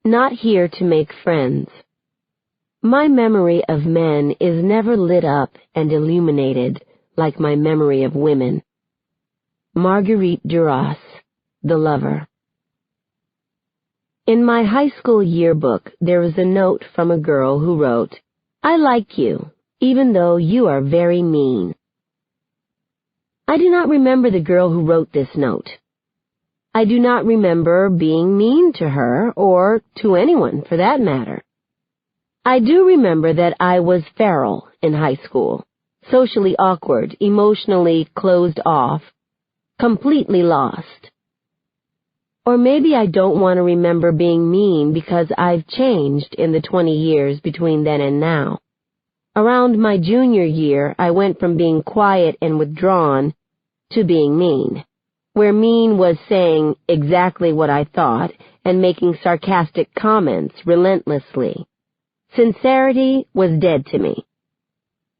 Not here to make friends. My memory of men is never lit up and illuminated like my memory of women. Marguerite Duras, The Lover. In my high school yearbook, there was a note from a girl who wrote, "I like you, even though you are very mean." I do not remember the girl who wrote this note. I do not remember being mean to her, or to anyone for that matter. I do remember that I was feral in high school, socially awkward, emotionally closed off, completely lost. Or maybe I don't want to remember being mean because I've changed in the 20 years between then and now. Around my junior year, I went from being quiet and withdrawn to being mean, where mean was saying exactly what I thought and making sarcastic comments relentlessly. Sincerity was dead to me.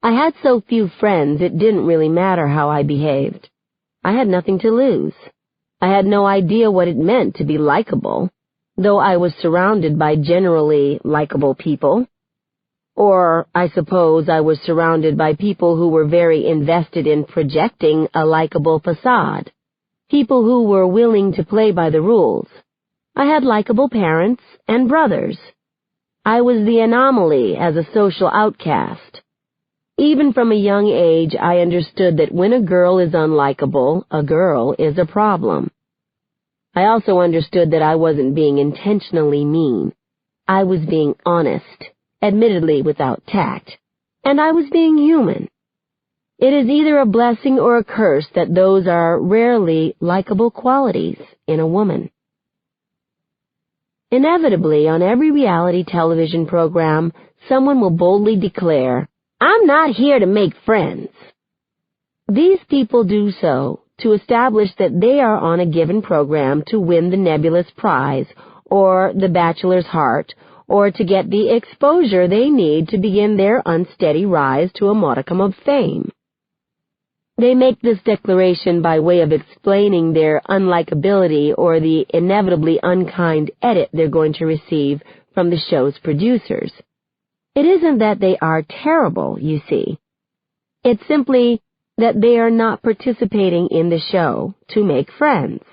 I had so few friends it didn't really matter how I behaved. I had nothing to lose. I had no idea what it meant to be likable, though I was surrounded by generally likable people. Or, I suppose, I was surrounded by people who were very invested in projecting a likable facade. People who were willing to play by the rules. I had likable parents and brothers. I was the anomaly as a social outcast. Even from a young age, I understood that when a girl is unlikable, a girl is a problem. I also understood that I wasn't being intentionally mean. I was being honest, admittedly without tact, and I was being human. It is either a blessing or a curse that those are rarely likable qualities in a woman. Inevitably, on every reality television program, someone will boldly declare, "I'm not here to make friends." These people do so to establish that they are on a given program to win the nebulous prize, or the bachelor's heart, or to get the exposure they need to begin their unsteady rise to a modicum of fame. They make this declaration by way of explaining their unlikability or the inevitably unkind edit they're going to receive from the show's producers. It isn't that they are terrible, you see. It's simply that they are not participating in the show to make friends.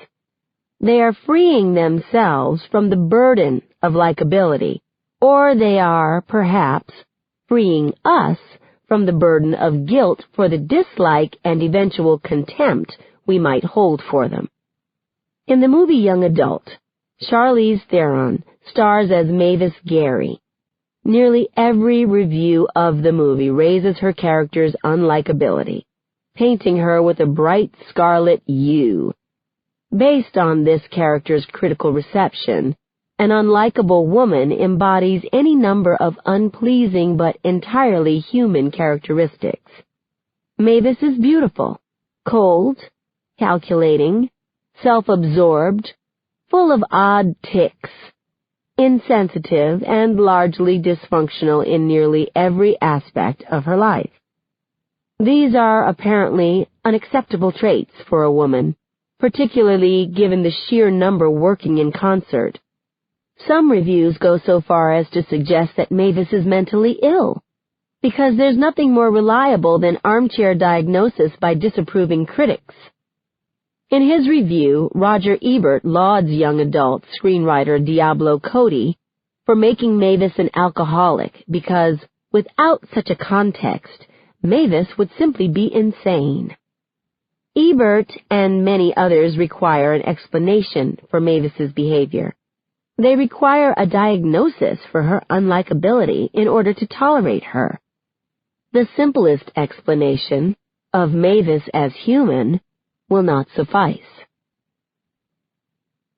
They are freeing themselves from the burden of likability, or they are, perhaps, freeing us from the burden of guilt for the dislike and eventual contempt we might hold for them. In the movie Young Adult, Charlize Theron stars as Mavis Gary. Nearly every review of the movie raises her character's unlikability, painting her with a bright scarlet hue. Based on this character's critical reception, an unlikable woman embodies any number of unpleasing but entirely human characteristics. Mavis is beautiful, cold, calculating, self-absorbed, full of odd tics, insensitive, and largely dysfunctional in nearly every aspect of her life. These are apparently unacceptable traits for a woman, particularly given the sheer number working in concert. Some reviews go so far as to suggest that Mavis is mentally ill, because there's nothing more reliable than armchair diagnosis by disapproving critics. In his review, Roger Ebert lauds young adult screenwriter Diablo Cody for making Mavis an alcoholic because, without such a context, Mavis would simply be insane. Ebert and many others require an explanation for Mavis's behavior. They require a diagnosis for her unlikability in order to tolerate her. The simplest explanation of Mavis as human will not suffice.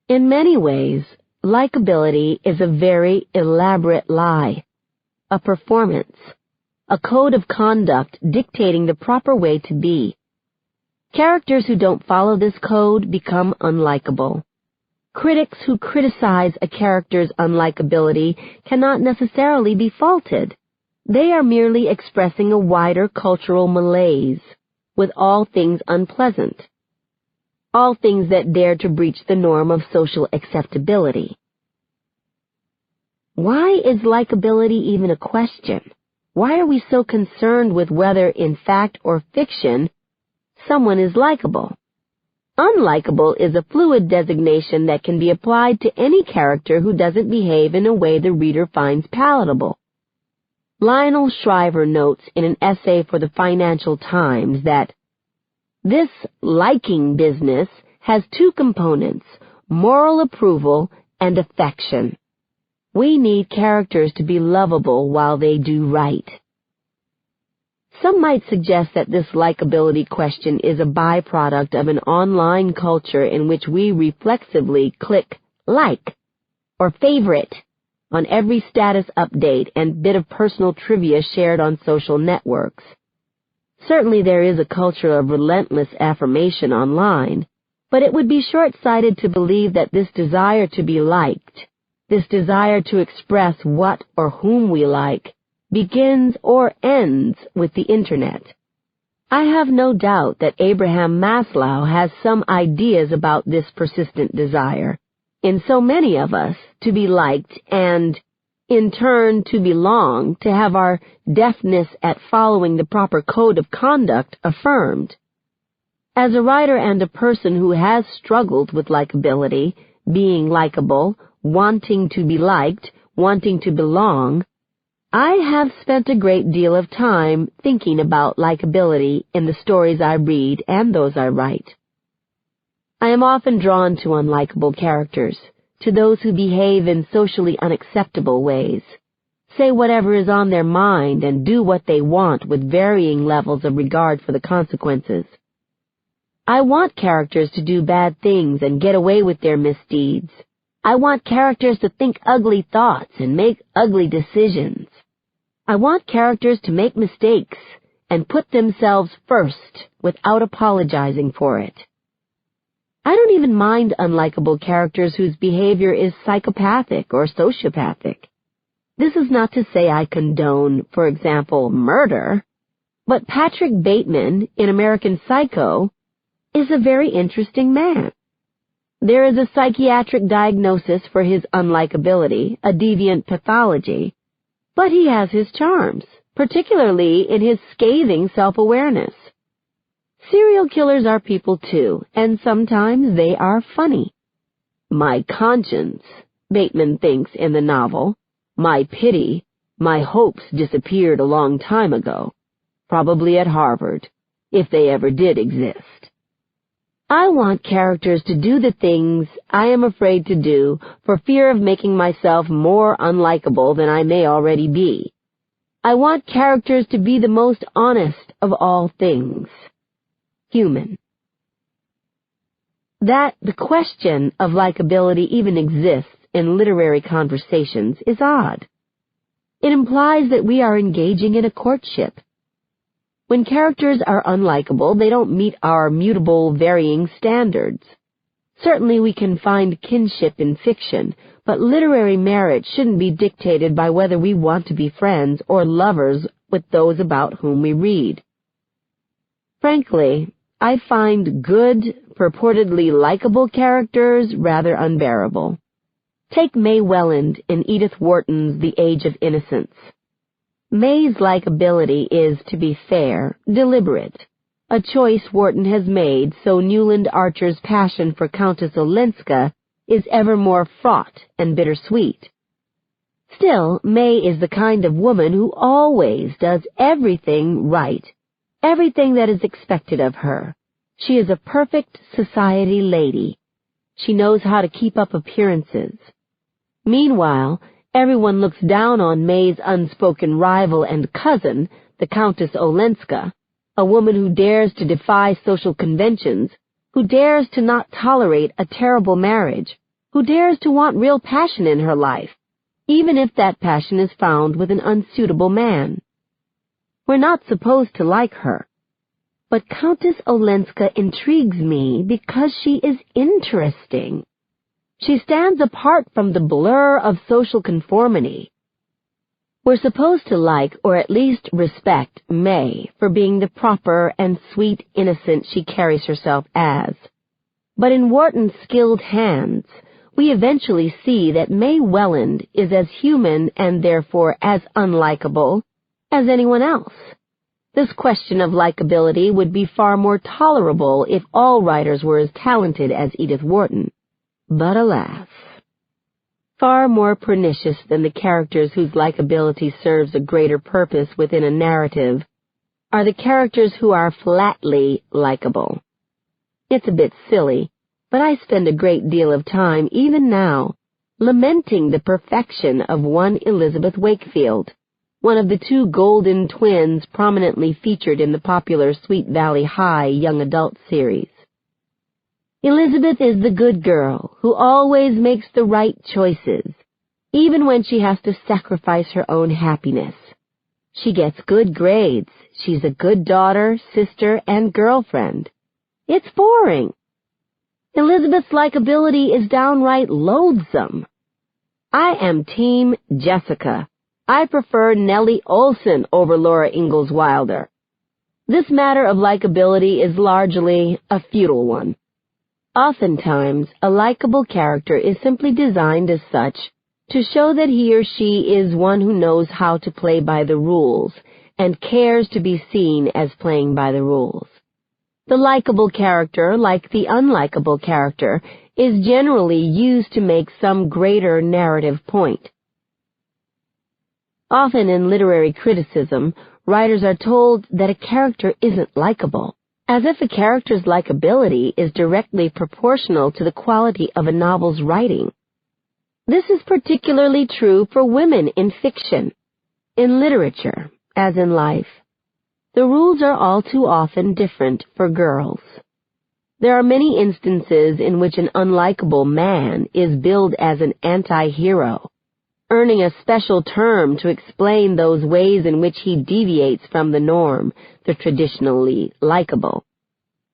In many ways, likability is a very elaborate lie, a performance, a code of conduct dictating the proper way to be. Characters who don't follow this code become unlikable. Critics who criticize a character's unlikability cannot necessarily be faulted. They are merely expressing a wider cultural malaise with all things unpleasant, all things that dare to breach the norm of social acceptability. Why is likability even a question? Why are we so concerned with whether, in fact or fiction, someone is likable? Unlikable is a fluid designation that can be applied to any character who doesn't behave in a way the reader finds palatable. Lionel Shriver notes in an essay for the Financial Times that this liking business has two components, moral approval and affection. We need characters to be lovable while they do right. Some might suggest that this likability question is a byproduct of an online culture in which we reflexively click like or favorite on every status update and bit of personal trivia shared on social networks. Certainly there is a culture of relentless affirmation online, but it would be short-sighted to believe that this desire to be liked, this desire to express what or whom we like, begins or ends with the Internet. I have no doubt that Abraham Maslow has some ideas about this persistent desire, in so many of us, to be liked and, in turn, to belong, to have our deftness at following the proper code of conduct affirmed. As a writer and a person who has struggled with likability, being likable, wanting to be liked, wanting to belong, I have spent a great deal of time thinking about likability in the stories I read and those I write. I am often drawn to unlikable characters, to those who behave in socially unacceptable ways, say whatever is on their mind and do what they want with varying levels of regard for the consequences. I want characters to do bad things and get away with their misdeeds. I want characters to think ugly thoughts and make ugly decisions. I want characters to make mistakes and put themselves first without apologizing for it. I don't even mind unlikable characters whose behavior is psychopathic or sociopathic. This is not to say I condone, for example, murder, but Patrick Bateman in American Psycho is a very interesting man. There is a psychiatric diagnosis for his unlikability, a deviant pathology, but he has his charms, particularly in his scathing self-awareness. Serial killers are people too, and sometimes they are funny. My conscience, Bateman thinks in the novel, my pity, my hopes disappeared a long time ago, probably at Harvard, if they ever did exist. I want characters to do the things I am afraid to do for fear of making myself more unlikable than I may already be. I want characters to be the most honest of all things. Human. That the question of likability even exists in literary conversations is odd. It implies that we are engaging in a courtship. When characters are unlikable, they don't meet our mutable, varying standards. Certainly we can find kinship in fiction, but literary merit shouldn't be dictated by whether we want to be friends or lovers with those about whom we read. Frankly, I find good, purportedly likable characters rather unbearable. Take May Welland in Edith Wharton's The Age of Innocence. May's likability is, to be fair, deliberate, a choice Wharton has made so Newland Archer's passion for Countess Olenska is ever more fraught and bittersweet. Still, May is the kind of woman who always does everything right, everything that is expected of her. She is a perfect society lady. She knows how to keep up appearances. Meanwhile, everyone looks down on May's unspoken rival and cousin, the Countess Olenska, a woman who dares to defy social conventions, who dares to not tolerate a terrible marriage, who dares to want real passion in her life, even if that passion is found with an unsuitable man. We're not supposed to like her. But Countess Olenska intrigues me because she is interesting. She stands apart from the blur of social conformity. We're supposed to like, or at least respect, May for being the proper and sweet innocent she carries herself as. But in Wharton's skilled hands, we eventually see that May Welland is as human and therefore as unlikable as anyone else. This question of likability would be far more tolerable if all writers were as talented as Edith Wharton. But alas, far more pernicious than the characters whose likability serves a greater purpose within a narrative are the characters who are flatly likable. It's a bit silly, but I spend a great deal of time, even now, lamenting the perfection of one Elizabeth Wakefield, one of the two golden twins prominently featured in the popular Sweet Valley High young adult series. Elizabeth is the good girl who always makes the right choices, even when she has to sacrifice her own happiness. She gets good grades. She's a good daughter, sister, and girlfriend. It's boring. Elizabeth's likability is downright loathsome. I am Team Jessica. I prefer Nellie Olson over Laura Ingalls Wilder. This matter of likability is largely a futile one. Oftentimes, a likable character is simply designed as such to show that he or she is one who knows how to play by the rules and cares to be seen as playing by the rules. The likable character, like the unlikable character, is generally used to make some greater narrative point. Often in literary criticism, writers are told that a character isn't likable, as if a character's likability is directly proportional to the quality of a novel's writing. This is particularly true for women in fiction. In literature, as in life, the rules are all too often different for girls. There are many instances in which an unlikable man is billed as an anti-hero, earning a special term to explain those ways in which he deviates from the norm, the traditionally likable.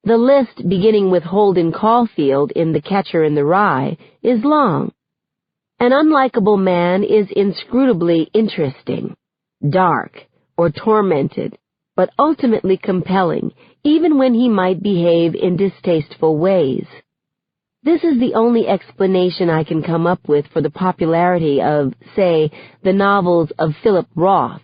The list, beginning with Holden Caulfield in The Catcher in the Rye, is long. An unlikable man is inscrutably interesting, dark, or tormented, but ultimately compelling, even when he might behave in distasteful ways. This is the only explanation I can come up with for the popularity of, say, the novels of Philip Roth,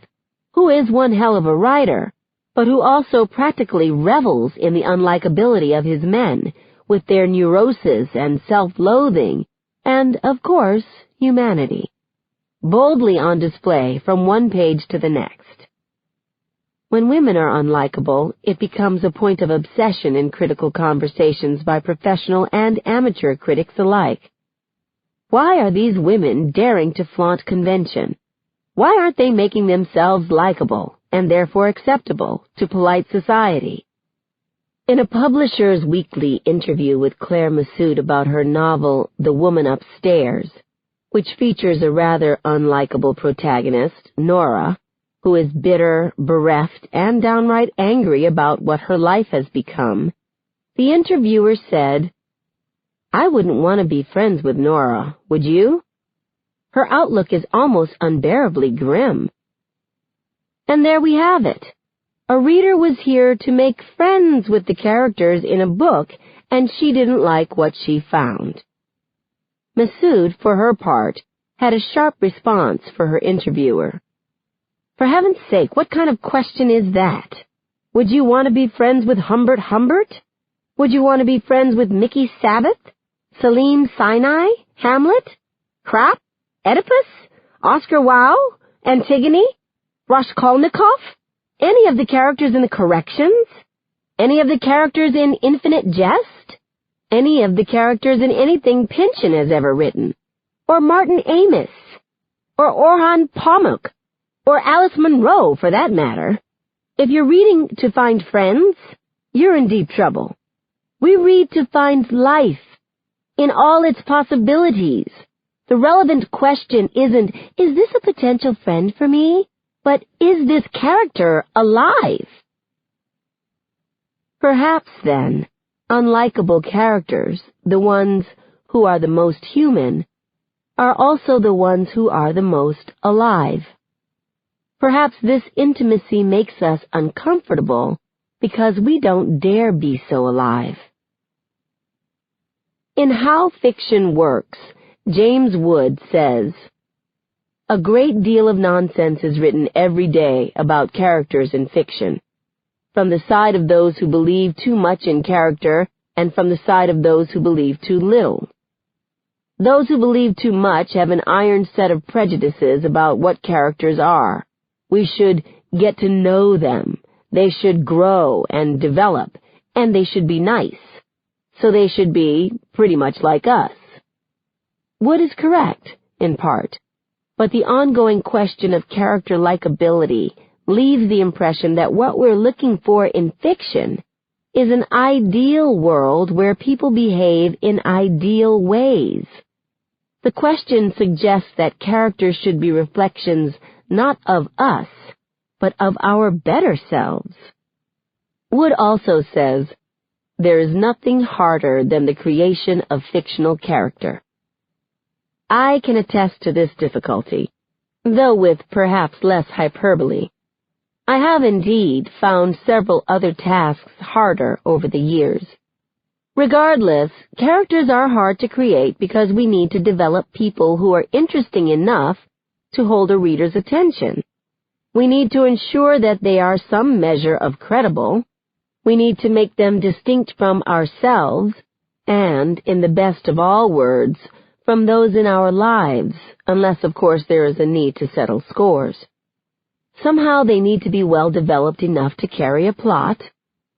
who is one hell of a writer, but who also practically revels in the unlikability of his men, with their neuroses and self-loathing, and, of course, humanity, boldly on display from one page to the next. When women are unlikable, it becomes a point of obsession in critical conversations by professional and amateur critics alike. Why are these women daring to flaunt convention? Why aren't they making themselves likable, and therefore acceptable, to polite society? In a Publishers Weekly interview with Claire Massoud about her novel, The Woman Upstairs, which features a rather unlikable protagonist, Nora, who is bitter, bereft, and downright angry about what her life has become, the interviewer said, "I wouldn't want to be friends with Nora, would you? Her outlook is almost unbearably grim." And there we have it. A reader was here to make friends with the characters in a book, and she didn't like what she found. Massoud, for her part, had a sharp response for her interviewer. "For heaven's sake, what kind of question is that? Would you want to be friends with Humbert Humbert? Would you want to be friends with Mickey Sabbath, Salim Sinai, Hamlet, Krapp, Oedipus, Oscar Wilde, Antigone, Raskolnikov, any of the characters in The Corrections? Any of the characters in Infinite Jest? Any of the characters in anything Pynchon has ever written? Or Martin Amis? Or Orhan Pamuk? Or Alice Munro, for that matter? If you're reading to find friends, you're in deep trouble. We read to find life, in all its possibilities. The relevant question isn't, is this a potential friend for me? But is this character alive? Perhaps, then, unlikable characters, the ones who are the most human, are also the ones who are the most alive. Perhaps this intimacy makes us uncomfortable because we don't dare be so alive. In How Fiction Works, James Wood says, "A great deal of nonsense is written every day about characters in fiction, from the side of those who believe too much in character and from the side of those who believe too little. Those who believe too much have an iron set of prejudices about what characters are. We should get to know them. They should grow and develop, and they should be nice. So they should be pretty much like us." Wood is correct, in part, but the ongoing question of character likability leaves the impression that what we're looking for in fiction is an ideal world where people behave in ideal ways. The question suggests that characters should be reflections not of us, but of our better selves. Wood also says, "There is nothing harder than the creation of fictional character." I can attest to this difficulty, though with perhaps less hyperbole. I have indeed found several other tasks harder over the years. Regardless, characters are hard to create because we need to develop people who are interesting enough to hold a reader's attention. We need to ensure that they are some measure of credible. We need to make them distinct from ourselves, and, in the best of all words, from those in our lives, unless, of course, there is a need to settle scores. Somehow they need to be well developed enough to carry a plot,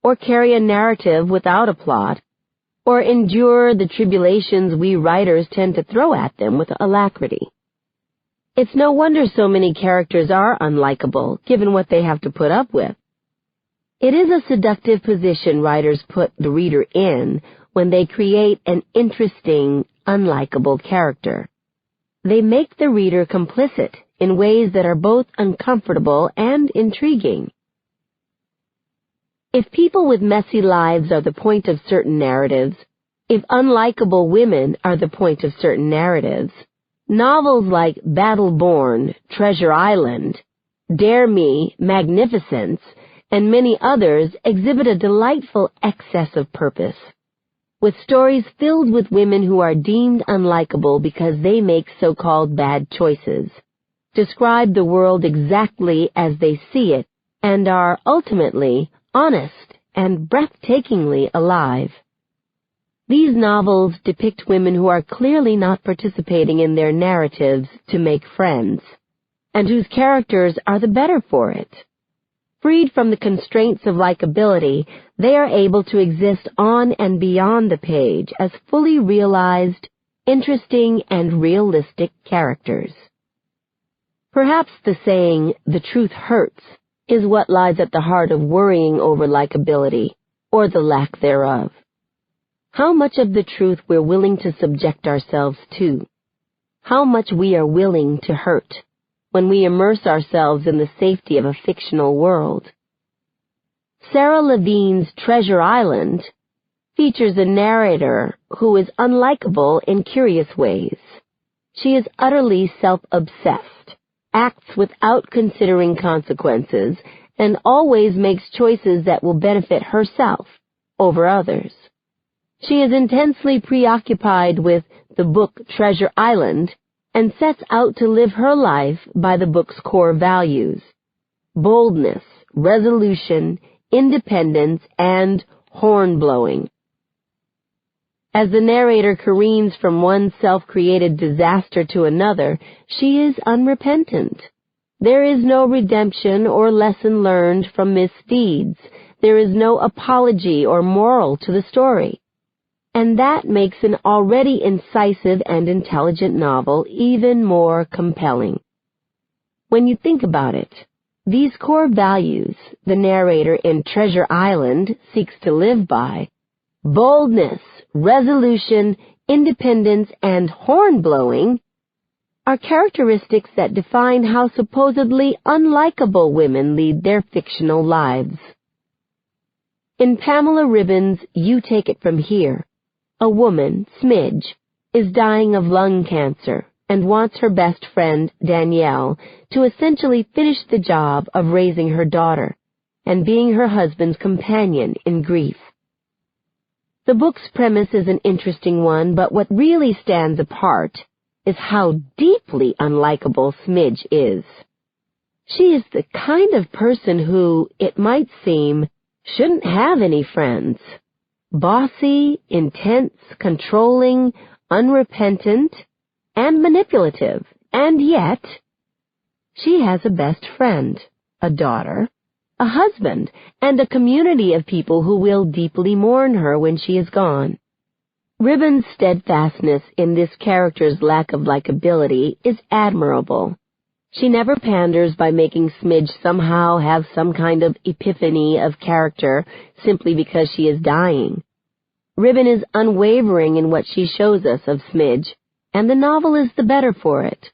or carry a narrative without a plot, or endure the tribulations we writers tend to throw at them with alacrity. It's no wonder so many characters are unlikable, given what they have to put up with. It is a seductive position writers put the reader in when they create an interesting, unlikable character. They make the reader complicit in ways that are both uncomfortable and intriguing. If people with messy lives are the point of certain narratives, if unlikable women are the point of certain narratives, novels like Battle-Born, Treasure Island, Dare Me, Magnificence, and many others exhibit a delightful excess of purpose, with stories filled with women who are deemed unlikable because they make so-called bad choices, describe the world exactly as they see it, and are ultimately honest and breathtakingly alive. These novels depict women who are clearly not participating in their narratives to make friends, and whose characters are the better for it. Freed from the constraints of likability, they are able to exist on and beyond the page as fully realized, interesting, and realistic characters. Perhaps the saying, "the truth hurts," is what lies at the heart of worrying over likability, or the lack thereof. How much of the truth we're willing to subject ourselves to, how much we are willing to hurt when we immerse ourselves in the safety of a fictional world. Sarah Levine's Treasure Island features a narrator who is unlikable in curious ways. She is utterly self-obsessed, acts without considering consequences, and always makes choices that will benefit herself over others. She is intensely preoccupied with the book Treasure Island and sets out to live her life by the book's core values: boldness, resolution, independence, and horn-blowing. As the narrator careens from one self-created disaster to another, she is unrepentant. There is no redemption or lesson learned from misdeeds. There is no apology or moral to the story. And that makes an already incisive and intelligent novel even more compelling. When you think about it, these core values the narrator in Treasure Island seeks to live by, boldness, resolution, independence, and horn-blowing, are characteristics that define how supposedly unlikable women lead their fictional lives. In Pamela Ribbon's You Take It From Here, a woman, Smidge, is dying of lung cancer and wants her best friend, Danielle, to essentially finish the job of raising her daughter and being her husband's companion in grief. The book's premise is an interesting one, but what really stands apart is how deeply unlikable Smidge is. She is the kind of person who, it might seem, shouldn't have any friends. Bossy, intense, controlling, unrepentant, and manipulative, and yet she has a best friend, a daughter, a husband, and a community of people who will deeply mourn her when she is gone. Ribbon's steadfastness in this character's lack of likability is admirable. She never panders by making Smidge somehow have some kind of epiphany of character simply because she is dying. Ribbon is unwavering in what she shows us of Smidge, and the novel is the better for it.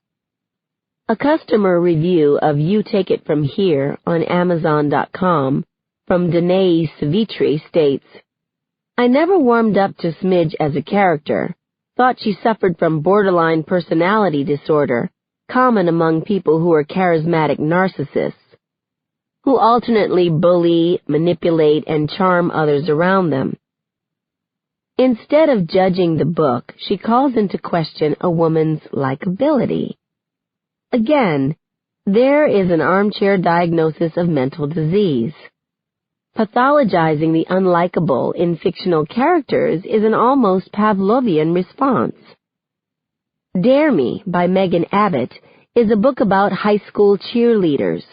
A customer review of You Take It From Here on Amazon.com from Danae Savitri states, I never warmed up to Smidge as a character, thought she suffered from borderline personality disorder, common among people who are charismatic narcissists, who alternately bully, manipulate, and charm others around them. Instead of judging the book, she calls into question a woman's likability. Again, there is an armchair diagnosis of mental disease. Pathologizing the unlikable in fictional characters is an almost Pavlovian response. Dare Me by Megan Abbott is a book about high school cheerleaders,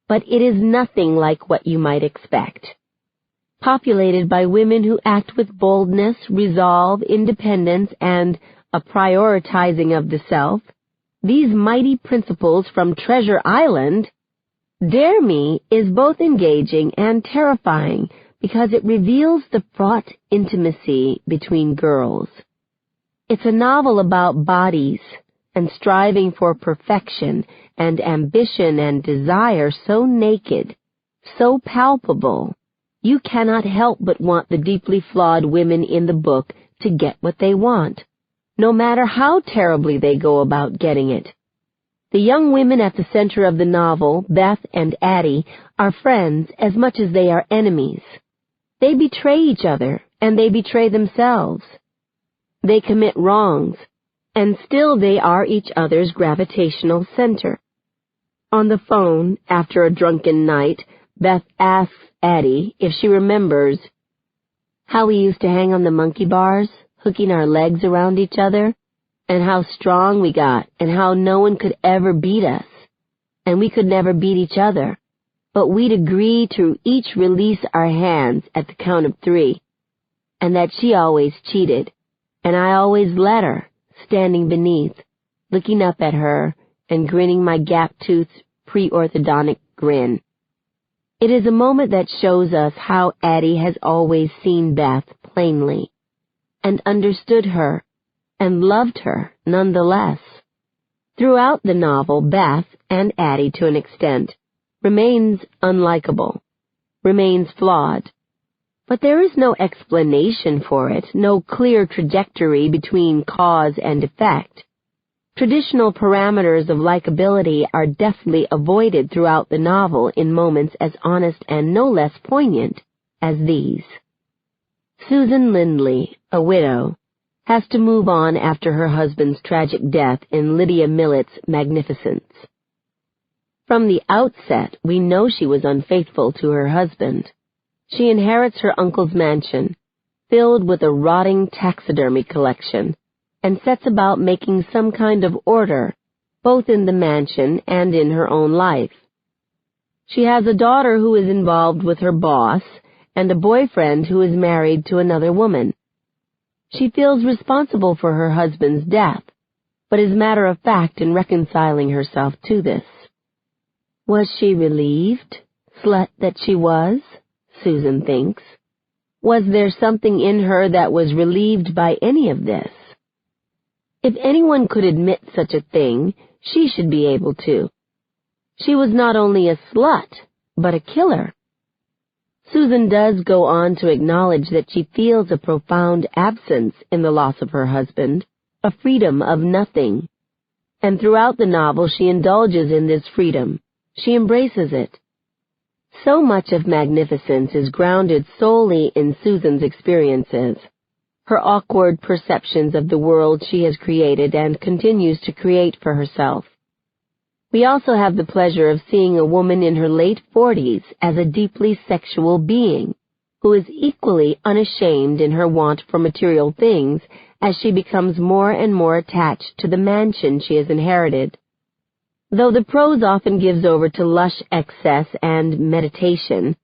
but it is nothing like what you might expect. Populated by women who act with boldness, resolve, independence, and a prioritizing of the self, these mighty principles from Treasure Island, Dare Me is both engaging and terrifying because it reveals the fraught intimacy between girls. It's a novel about bodies and striving for perfection and ambition and desire so naked, so palpable, you cannot help but want the deeply flawed women in the book to get what they want, no matter how terribly they go about getting it. The young women at the center of the novel, Beth and Addie, are friends as much as they are enemies. They betray each other, and they betray themselves. They commit wrongs, and still they are each other's gravitational center. On the phone, after a drunken night, Beth asks Addie if she remembers how we used to hang on the monkey bars, hooking our legs around each other, and how strong we got, and how no one could ever beat us, and we could never beat each other, but we'd agree to each release our hands at the count of 3, and that she always cheated, and I always let her, standing beneath, looking up at her, and grinning my gap-toothed, pre-orthodontic grin. It is a moment that shows us how Addie has always seen Beth plainly, and understood her, and loved her nonetheless. Throughout the novel, Beth, and Addie to an extent, remains unlikable, remains flawed. But there is no explanation for it, no clear trajectory between cause and effect. Traditional parameters of likability are deftly avoided throughout the novel in moments as honest and no less poignant as these. Susan Lindley, a widow, has to move on after her husband's tragic death in Lydia Millet's Magnificence. From the outset, we know she was unfaithful to her husband. She inherits her uncle's mansion, filled with a rotting taxidermy collection, and sets about making some kind of order, both in the mansion and in her own life. She has a daughter who is involved with her boss, and a boyfriend who is married to another woman. She feels responsible for her husband's death, but is matter-of-fact in reconciling herself to this. Was she relieved, slut that she was? Susan thinks. Was there something in her that was relieved by any of this? If anyone could admit such a thing, she should be able to. She was not only a slut, but a killer. Susan does go on to acknowledge that she feels a profound absence in the loss of her husband, a freedom of nothing. And throughout the novel she indulges in this freedom. She embraces it. So much of Magnificence is grounded solely in Susan's experiences. her awkward perceptions of the world she has created and continues to create for herself. We also have the pleasure of seeing a woman in her late 40s as a deeply sexual being, who is equally unashamed in her want for material things as she becomes more and more attached to the mansion she has inherited. Though the prose often gives over to lush excess and meditation,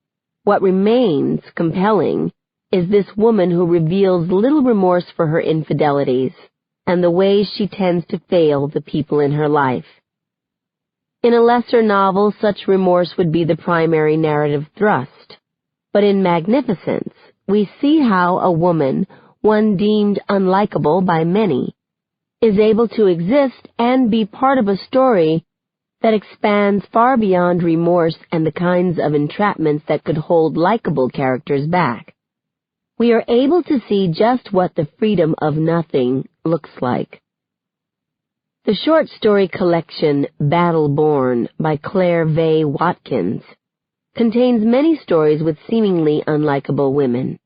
what remains compelling is this woman who reveals little remorse for her infidelities and the ways she tends to fail the people in her life. In a lesser novel, such remorse would be the primary narrative thrust. But in Magnificence, we see how a woman, one deemed unlikable by many, is able to exist and be part of a story that expands far beyond remorse and the kinds of entrapments that could hold likable characters back. We are able to see just what the freedom of nothing looks like. The short story collection Battle Born by Claire Vaye Watkins contains many stories with seemingly unlikable women.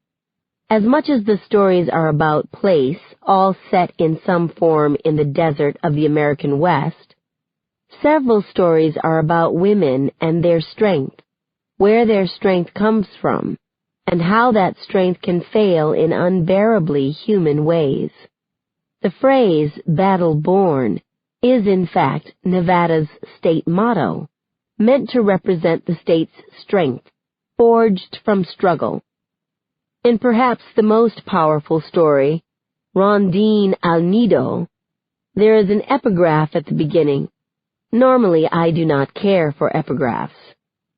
As much as the stories are about place, all set in some form in the desert of the American West, several stories are about women and their strength, where their strength comes from, and how that strength can fail in unbearably human ways. The phrase, Battle Born, is in fact Nevada's state motto, meant to represent the state's strength, forged from struggle. In perhaps the most powerful story, Rondine al Nido, there is an epigraph at the beginning. Normally, I do not care for epigraphs.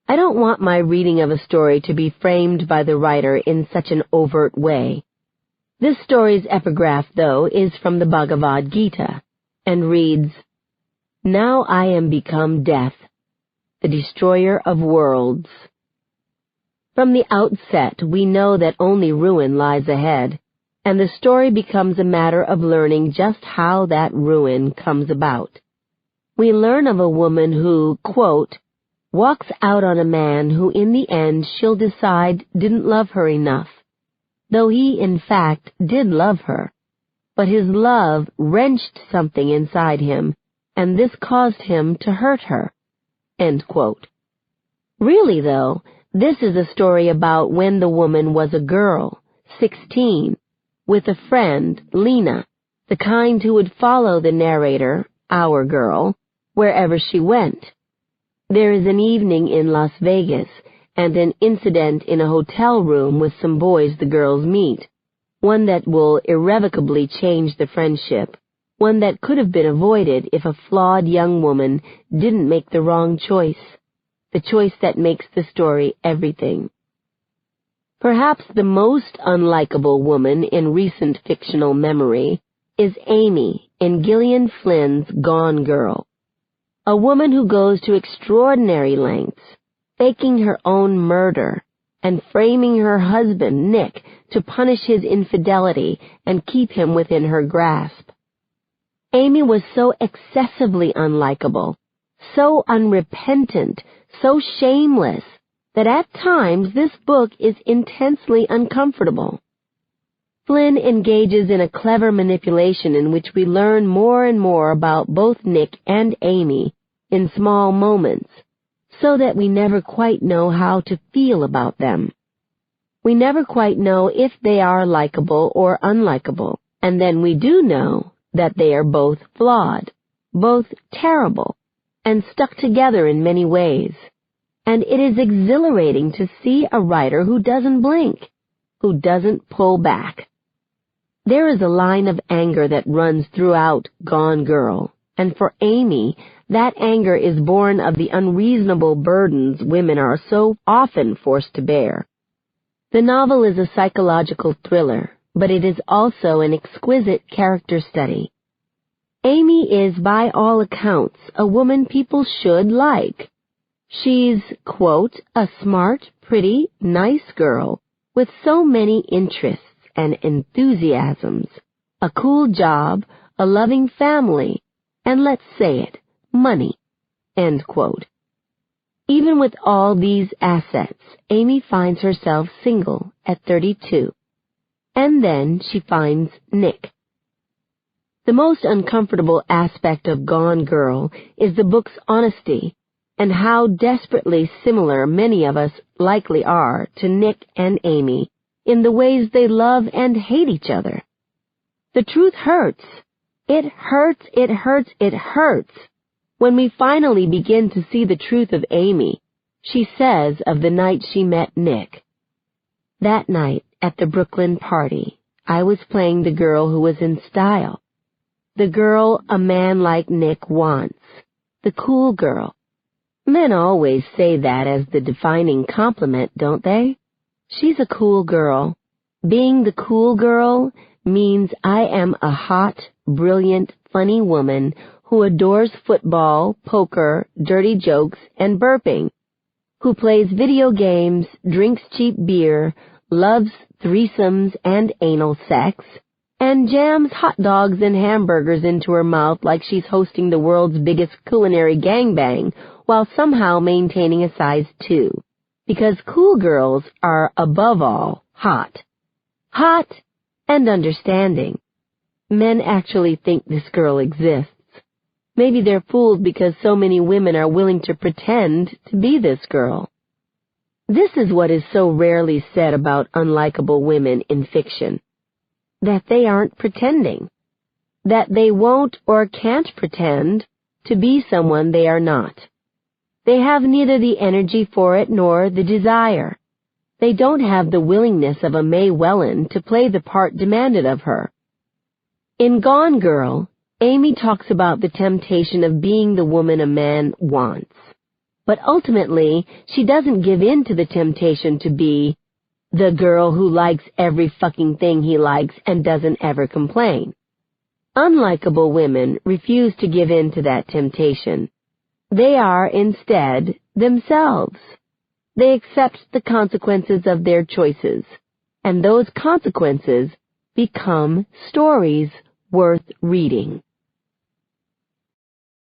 I don't want my reading of a story to be framed by the writer in such an overt way. This story's epigraph, though, is from the Bhagavad Gita, and reads, "Now I am become death, the destroyer of worlds." From the outset, we know that only ruin lies ahead, and the story becomes a matter of learning just how that ruin comes about. We learn of a woman who, quote, walks out on a man who in the end she'll decide didn't love her enough, though he in fact did love her, but his love wrenched something inside him, and this caused him to hurt her, end quote. Really, though, this is a story about when the woman was a girl, 16, with a friend, Lena, the kind who would follow the narrator, our girl, wherever she went. There is an evening in Las Vegas and an incident in a hotel room with some boys the girls meet, one that will irrevocably change the friendship, one that could have been avoided if a flawed young woman didn't make the wrong choice, the choice that makes the story everything. Perhaps the most unlikable woman in recent fictional memory is Amy in Gillian Flynn's Gone Girl, a woman who goes to extraordinary lengths, faking her own murder and framing her husband, Nick, to punish his infidelity and keep him within her grasp. Amy was so excessively unlikable, so unrepentant, so shameless, that at times this book is intensely uncomfortable. Flynn engages in a clever manipulation in which we learn more and more about both Nick and Amy in small moments, so that we never quite know how to feel about them. We never quite know if they are likable or unlikable, and then we do know that they are both flawed, both terrible, and stuck together in many ways. And it is exhilarating to see a writer who doesn't blink, who doesn't pull back. There is a line of anger that runs throughout Gone Girl, and for Amy, that anger is born of the unreasonable burdens women are so often forced to bear. The novel is a psychological thriller, but it is also an exquisite character study. Amy is, by all accounts, a woman people should like. She's, quote, a smart, pretty, nice girl with so many interests and enthusiasms, a cool job, a loving family, and let's say it, money, end quote. Even with all these assets, Amy finds herself single at 32. and then she finds Nick. The most uncomfortable aspect of Gone Girl is the book's honesty, and how desperately similar many of us likely are to Nick and Amy in the ways they love and hate each other. The truth hurts. It hurts, it hurts, it hurts. When we finally begin to see the truth of Amy, she says of the night she met Nick, "That night at the Brooklyn party, I was playing the girl who was in style. The girl a man like Nick wants. The cool girl." Men always say that as the defining compliment, don't they? She's a cool girl. Being the cool girl means I am a hot, brilliant, funny woman who adores football, poker, dirty jokes, and burping, who plays video games, drinks cheap beer, loves threesomes and anal sex, and jams hot dogs and hamburgers into her mouth like she's hosting the world's biggest culinary gangbang while somehow maintaining a size 2. Because cool girls are, above all, hot. Hot and understanding. Men actually think this girl exists. Maybe they're fooled because so many women are willing to pretend to be this girl. This is what is so rarely said about unlikable women in fiction. That they aren't pretending. That they won't or can't pretend to be someone they are not. They have neither the energy for it nor the desire. They don't have the willingness of a May Welland to play the part demanded of her. In Gone Girl, Amy talks about the temptation of being the woman a man wants. But ultimately, she doesn't give in to the temptation to be the girl who likes every fucking thing he likes and doesn't ever complain. Unlikable women refuse to give in to that temptation. They are, instead, themselves. They accept the consequences of their choices, and those consequences become stories worth reading.